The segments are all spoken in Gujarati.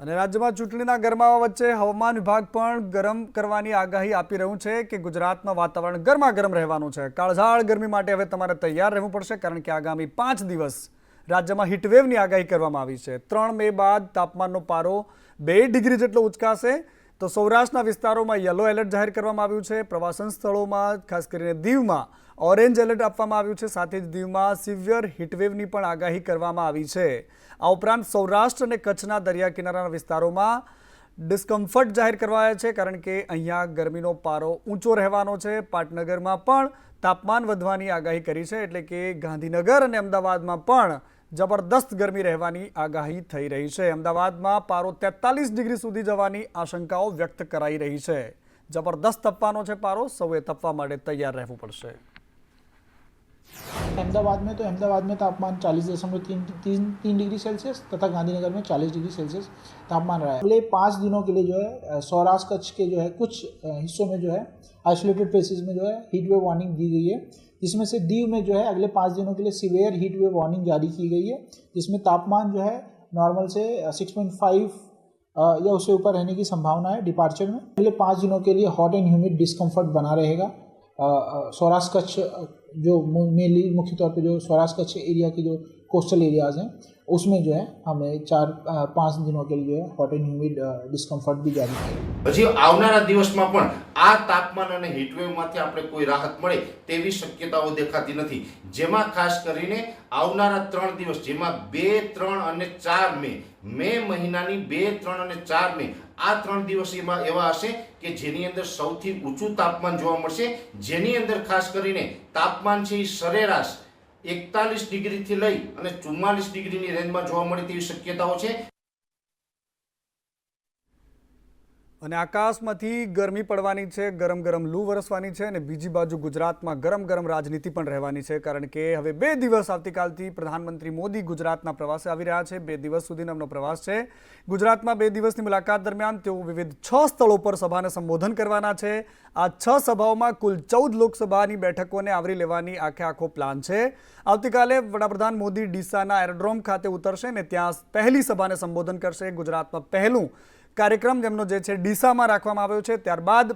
અને રાજ્યમાં ચૂંટણીના ગરમાવા વચ્ચે હવામાન વિભાગ પણ ગરમ કરવાની આગાહી આપી રહ્યું છે કે ગુજરાતમાં વાતાવરણ ગરમાગરમ રહેવાનું છે। કાળઝાળ ગરમી માટે હવે તમારે તૈયાર રહેવું પડશે, કારણ કે આગામી 5 દિવસ રાજ્યમાં હીટવેવની આગાહી કરવામાં આવી છે। 3 મે બાદ તાપમાનનો પારો 2 ડિગ્રી જેટલો ઉચકાશે। તો સૌરાષ્ટ્રના વિસ્તારોમાં યલો એલર્ટ જાહેર કરવામાં આવ્યું છે। પ્રવાસન સ્થળોમાં ખાસ કરીને દીવમાં ઓરેન્જ એલર્ટ આપવામાં આવ્યું છે। સાથે જ દીવમાં સિવિયર હીટવેવની પણ આગાહી કરવામાં આવી છે। આ ઉપરાંત સૌરાષ્ટ્ર અને કચ્છના દરિયા કિનારાના વિસ્તારોમાં ડિસ્કમ્ફર્ટ જાહેર કરવાયા છે, કારણ કે અહીંયા ગરમીનો પારો ઊંચો રહેવાનો છે। પાટનગરમાં પણ તાપમાન વધવાની આગાહી કરી છે, એટલે કે ગાંધીનગર અને અમદાવાદમાં પણ જબરદસ્ત ગરમી રહેવાની આગાહી થઈ રહી છે। અમદાવાદમાં પારો 43 ડિગ્રી સુધી જવાની આશંકાઓ વ્યક્ત કરાઈ રહી છે। જબરદસ્ત તપવાનો છે પારો, સૌએ તપવા માટે તૈયાર રહેવું પડશે। अहमदाबाद में तापमान 40.3 डिग्री सेल्सियस तथा गांधीनगर में 40 डिग्री सेल्सियस तापमान रहा है। अगले 5 दिनों के लिए जो है सौराष्ट्र कच्छ के जो है कुछ हिस्सों में जो है आइसोलेटेड प्लेसेस में जो है हीट वेव वार्निंग दी गई है, जिसमें से दीव में जो है अगले 5 दिनों के लिए सीवियर हीट वेव वार्निंग जारी की गई है, जिसमें तापमान जो है नॉर्मल से 6.5 या उससे ऊपर रहने की संभावना है डिपार्चर में। अगले 5 दिनों के लिए हॉट एंड ह्यूमिड डिस्कम्फर्ट बना रहेगा। सौराष्ट्र कच्छ जो मेनली मुख्य तौर पे जो सौराष्ट्र कच्छ एरिया के जो कोस्टल एरियाज़ हैं उसमें जो है हमें 4-5 दिनों के लिए हॉट एंड ह्यूमिड डिस्कम्फर्ट भी जारी किया। हजी आवनारा दिवसमां पण आ तापमान अने हीटवेवमांथी आपणे कोई राहत मळे तेवी शक्यताओ देखाती नथी, जेमां खास करीने आवनारा 3 दिवस जेमां 2, 3 અને 4 મે મહિનાની 2, 3 અને 4 મે આ 3 દિવસ એવા હશે કે જેની અંદર સૌથી ઊંચું તાપમાન જોવા મળશે, જેની અંદર ખાસ કરીને તાપમાન છે એ સરેરાશ 41 ડિગ્રીથી લઈ અને 44 ડિગ્રીની રેન્જમાં જોવા મળે તેવી શક્યતાઓ છે। અને આકાશમાંથી ગરમી પડવાની છે, ગરમ ગરમ લૂ વરસવાની છે, અને બીજી બાજુ ગુજરાતમાં ગરમ ગરમ રાજનીતિ પણ રહેવાની છે, કારણ કે હવે 2 દિવસ આવતીકાલથી પ્રધાનમંત્રી મોદી ગુજરાતના પ્રવાસે આવી રહ્યા છે। 2 દિવસ સુધીનો એમનો પ્રવાસ છે। ગુજરાતમાં 2 દિવસની મુલાકાત દરમિયાન તેઓ વિવિધ 6 સ્થળો પર સભાને સંબોધન કરવાના છે। આ 6 સભાઓમાં કુલ 14 લોકસભાની બેઠકોને આવરી લેવાની આખો પ્લાન છે। આવતીકાલે વડાપ્રધાન મોદી ડીસાના એરોડ્રોમ ખાતે ઉતરશે અને ત્યાં પહેલી સભાને સંબોધન કરશે। ગુજરાતમાં પહેલું કાર્યક્રમ જેમનો જે છે ડીસામાં રાખવામાં આવ્યો છે। ત્યારબાદ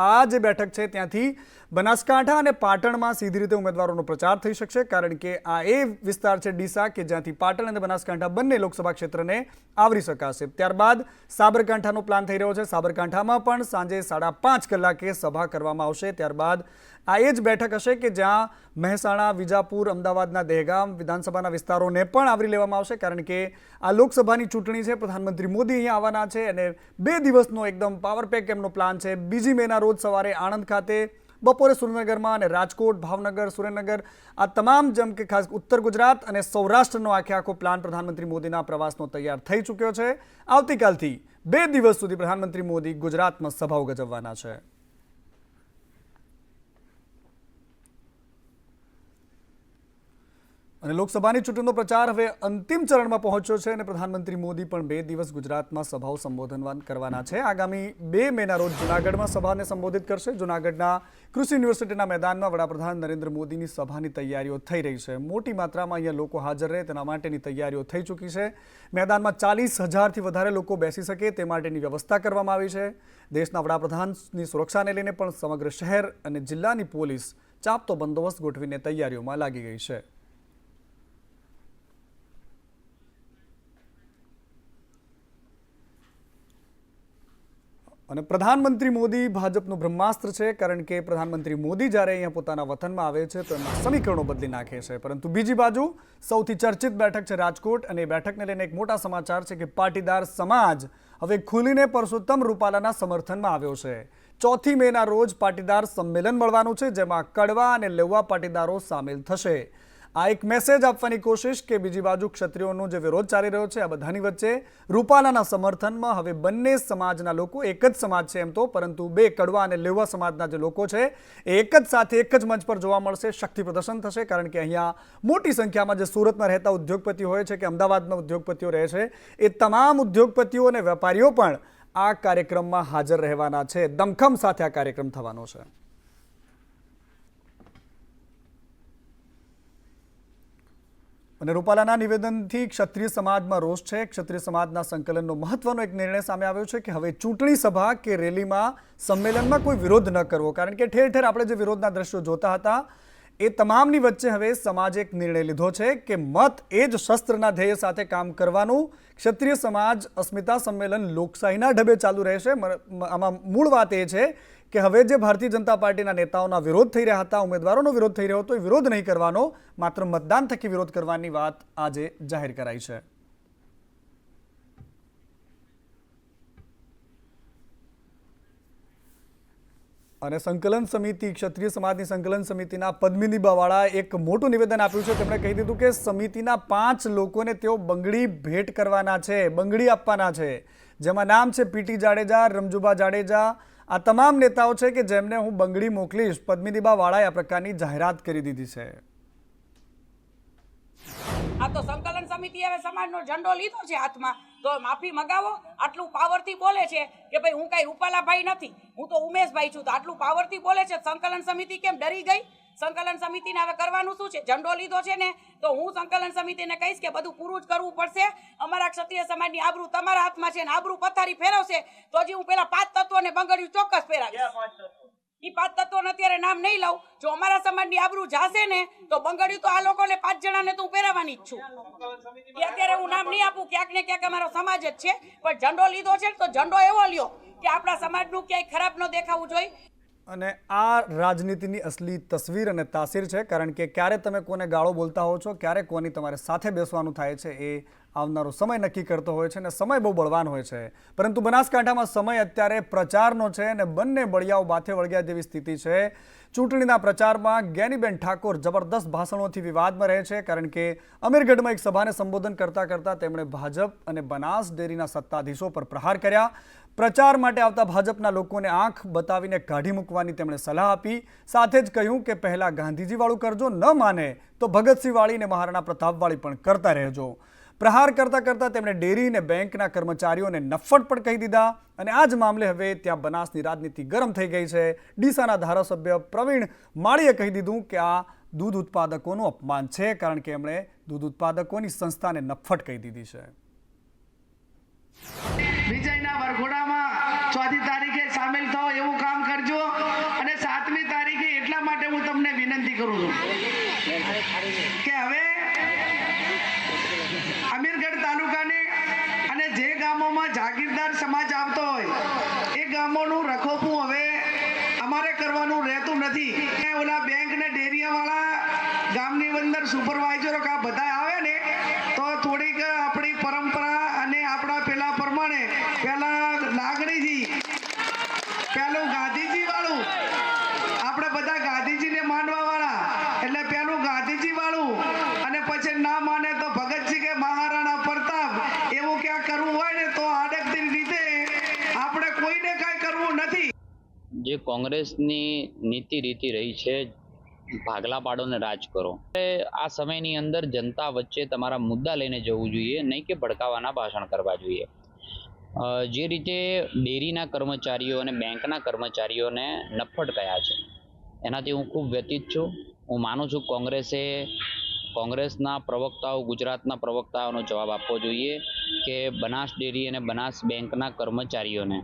આ જે બેઠક છે ત્યાંથી બનાસકાંઠા અને પાટણમાં સીધી રીતે ઉમેદવારોનો પ્રચાર થઈ શકશે, કારણ કે આ એ વિસ્તાર છે ડીસા કે જ્યાંથી પાટણ અને બનાસકાંઠા બંને લોકસભા ક્ષેત્રને આવરી શકાશે। ત્યારબાદ સાબરકાંઠાનો પ્લાન થઈ રહ્યો છે। સાબરકાંઠામાં પણ સાંજે 5:30 કલાકે સભા કરવામાં આવશે। ત્યારબાદ આ એ જ બેઠક હશે કે જ્યાં મહેસાણા, વિજાપુર, અમદાવાદના દહેગામ વિધાનસભાના વિસ્તારોને પણ આવરી લેવામાં આવશે, કારણ કે આ લોકસભાની ચૂંટણી છે। પ્રધાનમંત્રી મોદી અહીંયા આવવાના છે અને 2 દિવસનો એકદમ પાવર પેક એમનો પ્લાન છે। 2 મેના રોજ સવારે આણંદ ખાતે, બપોરે સુરેન્દ્રનગરમાં અને રાજકોટ, ભાવનગર, સુરેન્દ્રનગર આ તમામ જેમ કે ખાસ ઉત્તર ગુજરાત અને સૌરાષ્ટ્રનો આખો પ્લાન પ્રધાનમંત્રી મોદીના પ્રવાસનો તૈયાર થઈ ચૂક્યો છે। આવતીકાલથી 2 દિવસ સુધી પ્રધાનમંત્રી મોદી ગુજરાતમાં સભાઓ ગજવવાના છે। અને લોકસભાની ચૂંટણીનો પ્રચાર હવે અંતિમ ચરણમાં પહોંચ્યો છે અને પ્રધાનમંત્રી મોદી પણ 2 દિવસ ગુજરાતમાં સભાઓ સંબોધન કરવાના છે। આગામી 2 મેના રોજ જૂનાગઢમાં સભાને સંબોધિત કરશે। જૂનાગઢના કૃષિ યુનિવર્સિટીના મેદાનમાં વડાપ્રધાન નરેન્દ્ર મોદીની સભાની તૈયારીઓ થઈ રહી છે। મોટી માત્રામાં અહીંયા લોકો હાજર રહે તેના માટેની તૈયારીઓ થઈ ચૂકી છે। મેદાનમાં 40,000થી વધારે લોકો બેસી શકે તે માટેની વ્યવસ્થા કરવામાં આવી છે। દેશના વડાપ્રધાનની સુરક્ષાને લઈને પણ સમગ્ર શહેર અને જિલ્લાની પોલીસ ચાંપતો બંદોબસ્ત ગોઠવીને તૈયારીઓમાં લાગી ગઈ છે। અને પ્રધાનમંત્રી મોદી ભાજપનું બ્રહ્માસ્ત્ર છે, કારણ કે પ્રધાનમંત્રી મોદી જ્યારે અહીંયા પોતાના વતનમાં આવે છે તો એમના સમીકરણો બદલી નાખે છે। પરંતુ બીજી બાજુ સૌથી ચર્ચિત બેઠક છે રાજકોટ, અને એ બેઠકને લઈને એક મોટા સમાચાર છે કે પાટીદાર સમાજ હવે ખુલીને પરસોત્તમ રૂપાલાના સમર્થનમાં આવ્યો છે। 4 મેના રોજ પાટીદાર સંમેલન મળવાનું છે, જેમાં કડવા અને લેવા પાટીદારો સામેલ થશે। આ એક મેસેજ આપવાની કોશિશ કે બીજી બાજુ ક્ષત્રિયોનો જે વિરોધ ચાલી રહ્યો છે, આ બધાની વચ્ચે રૂપાલાના સમર્થનમાં હવે બંને સમાજના લોકો, એક જ સમાજ છે એમ તો, પરંતુ 2 કડવા અને લેવા સમાજના જે લોકો છે એ એક જ સાથે એક જ મંચ પર જોવા મળશે। શક્તિ પ્રદર્શન થશે, કારણ કે અહીંયા મોટી સંખ્યામાં જે સુરતમાં રહેતા ઉદ્યોગપતિઓ હોય છે કે અમદાવાદના ઉદ્યોગપતિઓ રહે છે, એ તમામ ઉદ્યોગપતિઓ અને વેપારીઓ પણ આ કાર્યક્રમમાં હાજર રહેવાના છે। દમખમ સાથે આ કાર્યક્રમ થવાનો છે। અને રૂપાલાના નિવેદનથી ક્ષત્રિય સમાજમાં રોષ છે. ક્ષત્રિય સમાજના સંકલનનો મહત્વનો એક નિર્ણય સામે આવ્યો છે કે હવે ચૂંટણી સભા કે રેલીમાં સંમેલનમાં કોઈ વિરોધ ન કરવો, કારણ કે ઠેર ઠેર આપણે જે વિરોધના દ્રશ્યો જોતા હતા એ તમામની વચ્ચે હવે સમાજે એક નિર્ણય લીધો છે કે મત એ જ શસ્ત્રના ધ્યેય સાથે કામ કરવાનું. ક્ષત્રિય સમાજ અસ્મિતા સંમેલન લોકશાહીના ઢબે ચાલુ રહેશે. આમાં મૂળ વાત એ છે કે હવે જે ભારતીય જનતા પાર્ટીના નેતાઓના વિરોધ થઈ રહ્યા હતા, ઉમેદવારોનો વિરોધ થઈ રહ્યો હતો, એ વિરોધ નહીં કરવાનો, માત્ર મતદાન થકી વિરોધ કરવાની વાત આજે જાહેર કરાઈ છે. અને સંકલન સમિતિ, ક્ષત્રિય સમાજની સંકલન સમિતિના પદ્મિની બાવાળા એક મોટું નિવેદન આપ્યું છે. તેમણે કહી દીધું કે સમિતિના 5 લોકોને તેઓ બંગડી ભેટ કરવાના છે, બંગડી આપવાના છે, જેમાં નામ છે પીટી જાડેજા, રમજુબા જાડેજા. આ તમામ નેતાઓ છે કે જેમને હું બંગડી મોકલીશ. પદ્મિની બાવાળાએ આ પ્રકારની જાહેરાત કરી દીધી છે. આ તો સંકલન સમિતિ હવે સમાજનો ઝંડો લીધો છે હાથમાં, તો માફી મગાવો. આટલું પાવરથી બોલે છે કે ભાઈ હું કઈ રૂપાલાભાઈ નથી, હું તો ઉમેશભાઈ છું, તો આટલું પાવરથી બોલે છે. સંકલન સમિતિ કેમ ડરી ગઈ? સંકલન સમિતિને હવે કરવાનું શું છે? ઝંડો લીધો છે ને, તો હું સંકલન સમિતિને કહીશ કે બધું પૂરું જ કરવું પડશે. અમારા ક્ષત્રિય સમાજની આબરૂ તમારા હાથમાં છે, ને આબરૂ પથારી ફેરવશે તો હજી હું પેલા 5 તત્વોને બંગડીયું ચોક્કસ ફેરાવીશ. એ 5 તત્વોને અત્યારે નામ નહીં લઉં. જો અમારા સમાજની આબરૂ જાશે ને તો બંગડીયું તો આ લોકોને 5 જણાને તો હું પહેરાવાની જ છું. એ અત્યારે હું નામ નહીં આપું, ક્યાંક ને ક્યાંક અમારો સમાજ જ છે, પણ ઝંડો લીધો છે તો ઝંડો એવો લ્યો કે આપણા સમાજનું ક્યાંય ખરાબ ન દેખાવું જોઈએ. અને આ રાજનીતિની અસલી તસવીર અને તાસીર છે, કારણ કે ક્યારે તમે કોને ગાળો બોલતા હો છો, ક્યારે કોની તમારે સાથે બેસવાનું થાય છે, એ આવનારો સમય નક્કી કરતો હોય છે. અને સમય બહુ બળવાન હોય છે, પરંતુ બનાસકાંઠામાં સમય અત્યારે પ્રચારનો છે અને બંને બળિયાઓ બાથે વળગ્યા જેવી સ્થિતિ છે. ચૂંટણીના પ્રચારમાં જ્ઞાનીબેન ઠાકોર જબરદસ્ત ભાષણોથી વિવાદમાં રહે છે, કારણ કે અમીરગઢમાં એક સભાને સંબોધન કરતાં તેમણે ભાજપ અને બનાસ ડેરીના સત્તાધીશો પર પ્રહાર કર્યા. પ્રચાર માટે આવતા ભાજપના લોકોને આંખ બતાવીને કાઢી મૂકવાની તેમણે સલાહ આપી. સાથે જ કહ્યું કે પહેલા ગાંધીજીવાળું કરજો, ન માને તો ભગતસિંહવાળી ને મહારાણા પ્રતાપવાળી પણ કરતા રહેજો. પ્રહાર કરતાં તેમણે ડેરી અને બેંકના કર્મચારીઓને નફ્ફટ પણ કહી દીધા. અને આ જ મામલે હવે ત્યાં બનાસની રાજનીતિ ગરમ થઈ ગઈ છે. ડીસાના ધારાસભ્ય પ્રવીણ માળીએ કહી દીધું કે આ દૂધ ઉત્પાદકોનું અપમાન છે, કારણ કે એમણે દૂધ ઉત્પાદકોની સંસ્થાને નફ્ફટ કહી દીધી છે. વિજયના વરઘોડામાં 4મી તારીખે સામેલ થાઓ એવું કામ કરજો. અને 7મી તારીખે એટલા માટે હું તમને વિનંતી કરું છું કે હવે અમીરગઢ તાલુકાને અને જે ગામોમાં જાગીરદાર સમાજ આવતો હોય એ ગામોનું રખોપું હવે અમારે કરવાનું રહેતું નથી. ઓલા બેંક ને ડેરીયાવાળા ગામની અંદર સુપરવાઇઝરો કા બધા આવે ને તો થોડીક આપણી પરંપરા અને આપણા પેલા પ્રમાણે પેલા લાગણીથી પેલું ગાંધીજી વાળું, આપણે બધા ગાંધીજીને માનવા વાળા, એટલે પેલું ગાંધીજી વાળું અને પછી ના માને તો ભગતસિંહ કે મહારાણા પ્રતાપ એવું ક્યાં કરવું હોય ને તો આડકતી રીતે આપણે કોઈને કાંઈ કરવું નથી. જે કોંગ્રેસની નીતિ રીતિ રહી છે, ભાગલા પાડો ને રાજ કરો. આ સમયની અંદર જનતા વચ્ચે તમારા મુદ્દા લઈને જવું જોઈએ, નહીં કે ભડકાવાના ભાષણ કરવા જોઈએ. જે રીતે ડેરીના કર્મચારીઓ અને બેંકના કર્મચારીઓને નફ્ફટ કયા છે, એનાથી હું ખૂબ વ્યથિત છું. હું માનું છું કોંગ્રેસના પ્રવક્તાઓ, ગુજરાતના પ્રવક્તાઓનો જવાબ આપવો જોઈએ કે બનાસ ડેરી અને બનાસ બેંકના કર્મચારીઓને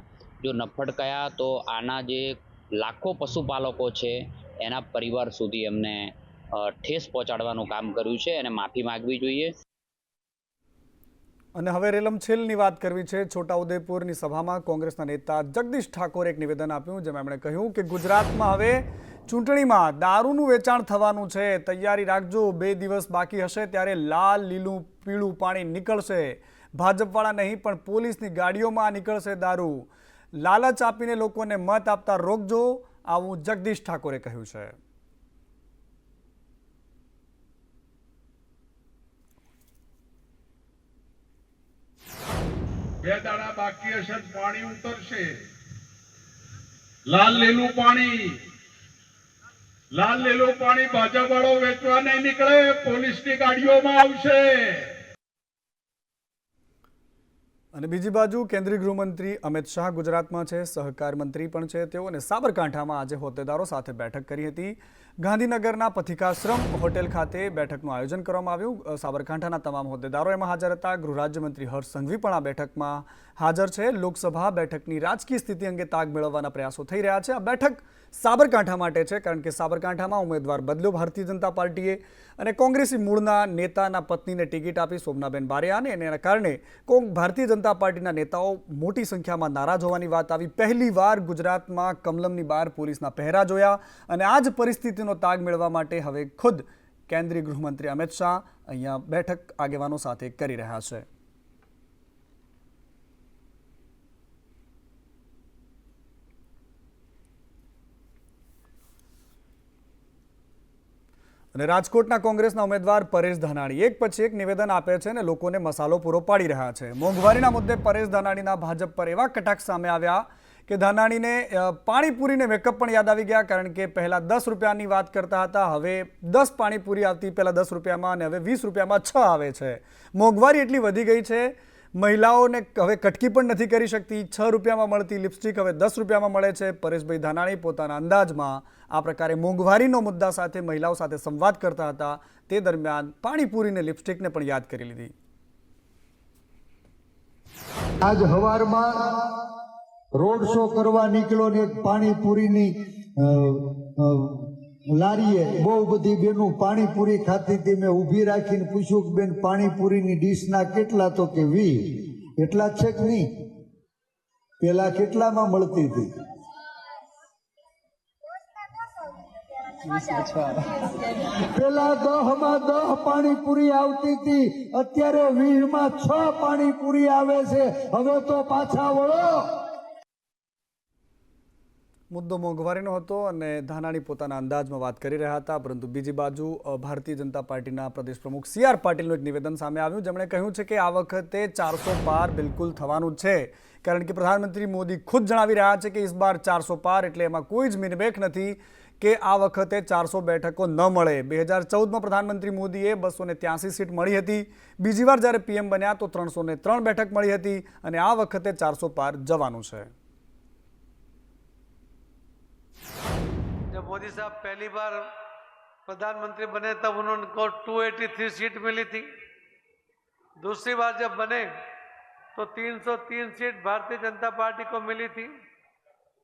જો નફ્ફટ કયા તો આના જે લાખો પશુપાલકો છે એના પરિવાર સુધી એમને ઠેસ પહોંચાડવાનું કામ કર્યું છે અને માફી માંગવી જોઈએ. અને હવે રેલમછેલની વાત કરવી છે. છોટાઉદેપુરની સભામાં કોંગ્રેસના નેતા જગદીશ ઠાકોરે એક નિવેદન આપ્યું, જેમાં એમણે કહ્યું કે ગુજરાતમાં હવે ચૂંટણીમાં દારૂનું વેચાણ થવાનું છે, તૈયારી રાખજો. 2 દિવસ બાકી હશે ત્યારે લાલ, લીલું, પીળું પાણી નીકળશે. ભાજપવાળા નહીં પણ પોલીસની ગાડીઓમાં નીકળશે દારૂ. લાલચ આપીને લોકોને મત આપતા રોકજો, આવું જગદીશ ઠાકોરે કહ્યું છે. બે દાડા બાકી હશે, પાણી ઉતરશે. લાલ લીલું પાણી ભાજપ વાળો વેચવા નહીં નીકળે, પોલીસની ગાડીઓમાં આવશે. અને બીજી બાજુ કેન્દ્રીય ગૃહમંત્રી અમિત શાહ ગુજરાતમાં છે, સહકાર મંત્રી પણ છે તેઓ, અને સાબરકાંઠામાં આજે હોદ્દેદારો સાથે બેઠક કરી હતી. ગાંધીનગરના પથિકાશ્રમ હોટેલ ખાતે બેઠકનું આયોજન કરવામાં આવ્યું. સાબરકાંઠાના તમામ હોદ્દેદારો એમાં હાજર હતા. ગૃહ રાજ્યમંત્રી હર્ષ સંઘવી પણ આ બેઠકમાં હાજર છે. લોકસભા બેઠકની રાજકીય સ્થિતિ અંગે તાગ મેળવવાના પ્રયાસો થઈ રહ્યા છે. આ બેઠક સાબરકાંઠા માટે છે કારણ કે સાબરકાંઠામાં ઉમેદવાર બદલ્યો ભારતીય જનતા પાર્ટીએ, અને કોંગ્રેસી મૂળના નેતાના પત્નીને ટિકિટ આપી શોભનાબેન બારૈયાને, અને એના કારણે ભારતીય જનતા પાર્ટીના નેતાઓ મોટી સંખ્યામાં નારાજ હોવાની વાત આવી. પહેલીવાર ગુજરાતમાં કમલમની બહાર પોલીસના પહેરા જોયા, અને આ જ પરિસ્થિતિનો તાગ મેળવવા માટે હવે ખુદ કેન્દ્રીય ગૃહમંત્રી અમિત શાહ અહીંયા બેઠક આગેવાનો સાથે કરી રહ્યા છે. અને રાજકોટના કોંગ્રેસના ઉમેદવાર પરેશ ધાનાણી એક પછી એક નિવેદન આપે છે અને લોકોને મસાલો પૂરો પાડી રહ્યા છે. મોંઘવારીના મુદ્દે પરેશ ધાનાણીના ભાજપ પર એવા કટાક્ષ સામે આવ્યા કે ધાનાણીને પાણીપુરીને મેકઅપ પણ યાદ આવી ગયા, કારણ કે પહેલાં 10 રૂપિયાની વાત કરતા હતા, હવે 10 પાણીપુરી આવતી પહેલાં 10 રૂપિયામાં, અને હવે 20 રૂપિયામાં 6 આવે છે. મોંઘવારી એટલી વધી ગઈ છે, મહિલાઓને હવે કટકી પણ નથી કરી શકતી. 6 રૂપિયામાં મળતી લિપસ્ટિક હવે 10 રૂપિયામાં મળે છે. પરેશભાઈ ધાનાણી પોતાના અંદાજમાં આ પ્રકારે મોંઘવારીનો મુદ્દા સાથે મહિલાઓ સાથે સંવાદ કરતા હતા. તે દરમિયાન પાણીપુરીને લિપસ્ટિકને પણ યાદ કરી લીધી. આજ હવારમાં રોડ શો કરવા નીકળ્યો ને એક પાણીપુરીની લારીએ બહુ બધી બેનું પાણીપુરી ખાતી હતી. મેં ઊભી રાખીને પૂછ્યું કે બેન પાણીપુરીની ડીશના કેટલા? તો કે 20. એટલા જ છે કે નહીં? પેલા કેટલામાં મળતી હતી? પેલા 10માં 10 પાણીપુરી આવતી હતી, અત્યારે 20માં 6 પાણીપુરી આવે છે. હવે તો પાછા વળો. મુદ્દો મોંઘવારીનો હતો અને ધાનાણી પોતાના અંદાજમાં વાત કરી રહ્યા હતા. પરંતુ બીજી બાજુ ભારતીય જનતા પાર્ટીના પ્રદેશ પ્રમુખ CR પાટીલનું એક નિવેદન સામે આવ્યું, જેમણે કહ્યું છે કે આ વખતે 400 પાર બિલકુલ થવાનું છે, કારણ કે પ્રધાનમંત્રી મોદી ખુદ જણાવી રહ્યા છે કે ઇસ બાર 400 પાર, એટલે એમાં કોઈ જ મિનબેક નથી કે આ વખતે 400 બેઠકો ન મળે. 2014માં પ્રધાનમંત્રી મોદીએ 283 સીટ મળી હતી. બીજી વાર જ્યારે PM બન્યા તો 303 બેઠક મળી હતી, અને આ વખતે 400 પાર જવાનું છે. जब मोदी साहब पहली बार प्रधानमंत्री बने तब उन्होंने को 283 सीट मिली थी. दूसरी बार जब बने तो 303 सीट भारतीय जनता पार्टी को मिली थी.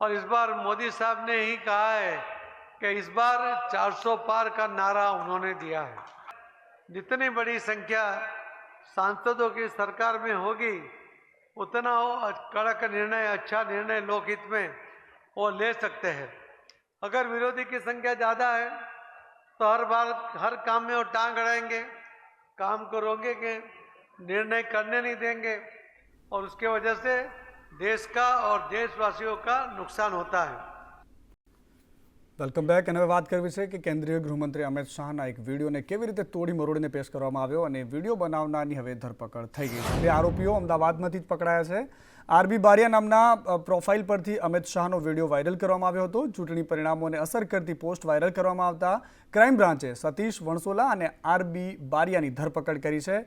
और इस बार मोदी साहब ने ही कहा है कि इस बार 400 पार का नारा उन्होंने दिया है. जितनी बड़ी संख्या सांसदों की सरकार में होगी उतना कड़क निर्णय, अच्छा निर्णय लोकहित में वो ले सकते हैं. अगर विरोधी की संख्या ज़्यादा है तो हर काम में वो टांग अड़ाएंगे, काम को रोकेंगे, निर्णय करने नहीं देंगे, और उसके वजह से देश का और देशवासियों का नुकसान होता है. Welcome back. અને હવે વાત કરવી છે કે કેન્દ્રીય ગૃહમંત્રી અમિત શાહના એક વિડીયોને કેવી રીતે તોડી મરોડીને પેશ કરવામાં આવ્યો, અને વિડીયો બનાવનારની હવે ધરપકડ થઈ ગઈ છે. 2 આરોપીઓ અમદાવાદમાંથી જ પકડાયા છે. RB બારિયા નામના પ્રોફાઇલ પરથી અમિત શાહનો વિડીયો વાયરલ કરવામાં આવ્યો હતો. ચૂંટણી પરિણામોને અસર કરતી પોસ્ટ વાયરલ કરવામાં આવતા ક્રાઇમ બ્રાન્ચે સતીશ વણસોલા અને RB બારિયાની ધરપકડ કરી છે.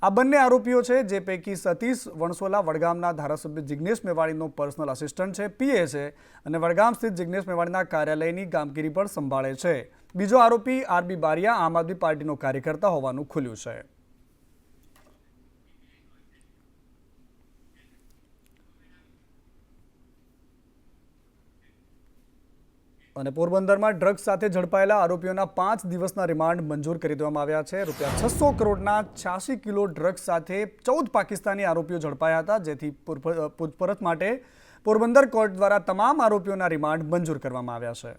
આ બંને આરોપીઓ છે, જે પૈકી સતીશ વણસોલા વડગામના ધારાસભ્ય જિગ્નેશ મેવાણીનો પર્સનલ આસિસ્ટન્ટ છે, PA છે, અને વડગામ સ્થિત જિગ્નેશ મેવાણીના કાર્યાલયની કામગીરી પણ સંભાળે છે. બીજો આરોપી RB બારિયા આમ આદમી પાર્ટીનો કાર્યકર્તા હોવાનું ખુલ્યું છે. અને પોરબંદરમાં ડ્રગ્સ સાથે ઝડપાયેલા આરોપીઓના 5 દિવસના રિમાન્ડ મંજૂર કરી દેવામાં આવ્યા છે. ₹600 કરોડના 86 કિલો ડ્રગ્સ સાથે 14 પાકિસ્તાની આરોપીઓ ઝડપાયા હતા, જેથી પૂછપરછ માટે પોરબંદર કોર્ટ દ્વારા તમામ આરોપીઓના રિમાન્ડ મંજૂર કરવામાં આવ્યા છે.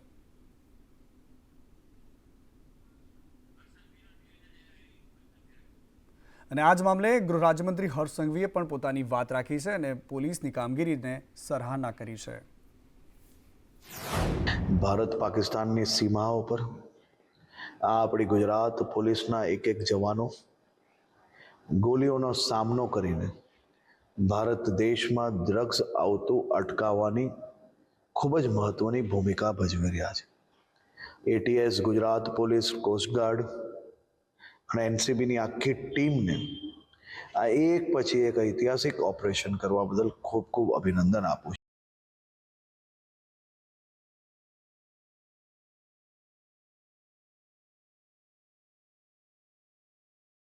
અને આ જ મામલે ગૃહ રાજ્યમંત્રી હર્ષ સંઘવીએ પણ પોતાની વાત રાખી છે અને પોલીસની કામગીરીને સરાહના કરી છે. ભારત પાકિસ્તાનની સીમાઓ પર આ આપણી ગુજરાત પોલીસના એક જવાનો ગોળીઓનો સામનો કરીને ભારત દેશમાં ડ્રગ્સ આવતું અટકાવવાની ખૂબ જ મહત્વની ભૂમિકા ભજવી રહ્યા છે. ATS, ગુજરાત પોલીસ, કોસ્ટગાર્ડ અને NCBની આખી ટીમને આ એક પછી એક ઐતિહાસિક ઓપરેશન કરવા બદલ ખૂબ ખૂબ અભિનંદન આપું છું.